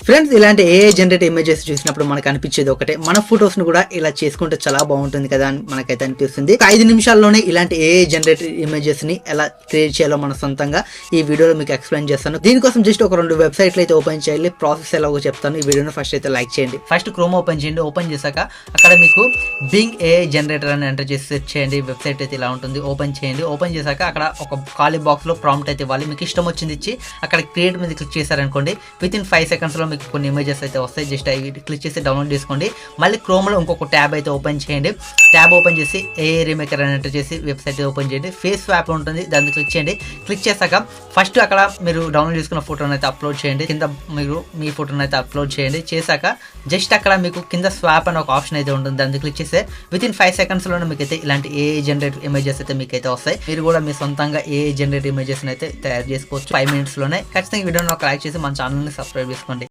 Friends, ఇలాంటి AI generate images చూసినప్పుడు మనకు అనిపించేది ఒకటే, మన ఫొటోస్ ను కూడా ఇలా చేసుకుంటే చాలా బాగుంటుంది కదా అని మనకైతే అనిపిస్తుంది. 5 నిమిషాల్లోనే ఇలాంటి ఏఐ జనరేట్ ఇమేజెస్ ని ఎలా క్రియేట్ చేయాలో మన సొంతంగా ఈ వీడియోలో మీకు ఎక్స్ప్లెయిన్ చేస్తాను. దీనికోసం జస్ట్ ఒక 2 వెబ్సైట్లు అయితే ఓపెన్ చేయాలి. ప్రాసెస్ ఎలాగో చెప్తాను. ఈ వీడియోని ఫస్ట్ అయితే లైక్ చేయండి. ఫస్ట్ క్రోమ్ ఓపెన్ చేయండి. ఓపెన్ చేశాక అక్కడ మీకు బింగ్ ఏఐ జనరేటర్ అని ఎంటర్ చేసి సెర్చ్ చేయండి. వెబ్సైట్ అయితే ఇలా ఉంటుంది. ఓపెన్ చేయండి. ఓపెన్ చేశాక అక్కడ ఒక ఖాళీ బాక్స్ లో ప్రాంప్ట్ అయితే ఇవ్వాలి. మీకు ఇష్టం వచ్చింది ఇచ్చి అక్కడ క్రియేట్ మీద క్లిక్ చేశారనుకోండి, విత్ ఇన్ 5 సెకండ్స్ లో మీకు కొన్ని ఇమేజెస్ అయితే వస్తాయి. జస్ట్ అవి క్లిక్ చేసి డౌన్లోడ్ చేసుకోండి. మళ్ళీ క్రోమ్ లో ఇంకొక ట్యాబ్ అయితే ఓపెన్ చేయండి. ట్యాబ్ ఓపెన్ చేసి ఏఐ రీమేకర్ అని ఎంటర్ చేసి వెబ్సైట్ ఓపెన్ చేయండి. ఫేస్ స్వాప్ ఉంటుంది, దాన్ని క్లిక్ చేయండి. క్లిక్ చేశాక ఫస్ట్ అక్కడ మీరు డౌన్లోడ్ చేసుకున్న ఫోటోని అయితే అప్లోడ్ చేయండి. కింద మీరు మీ ఫోటోని అయితే అప్లోడ్ చేయండి. చేశాక జస్ట్ అక్కడ మీకు కింద స్వాప్ అని ఒక ఆప్షన్ అయితే ఉంటుంది, దాన్ని క్లిక్ చేస్తే విత్ ఇన్ 5 సెకండ్స్ లోనే మీకు అయితే ఇలాంటి ఏఐ జనరేట్ ఇమేజెస్ అయితే మీకు అయితే వస్తాయి. మీరు కూడా మీ సొంతంగా ఏఐ జనరేట్ ఇమేజెస్ అయితే తయారు చేసుకోవచ్చు 5 మినిట్స్ లోనే. ఖచ్చితంగా వీడియోని ఒక లైక్ చేసి మన ఛానల్ ని సబ్స్క్రైబ్ చేసుకోండి.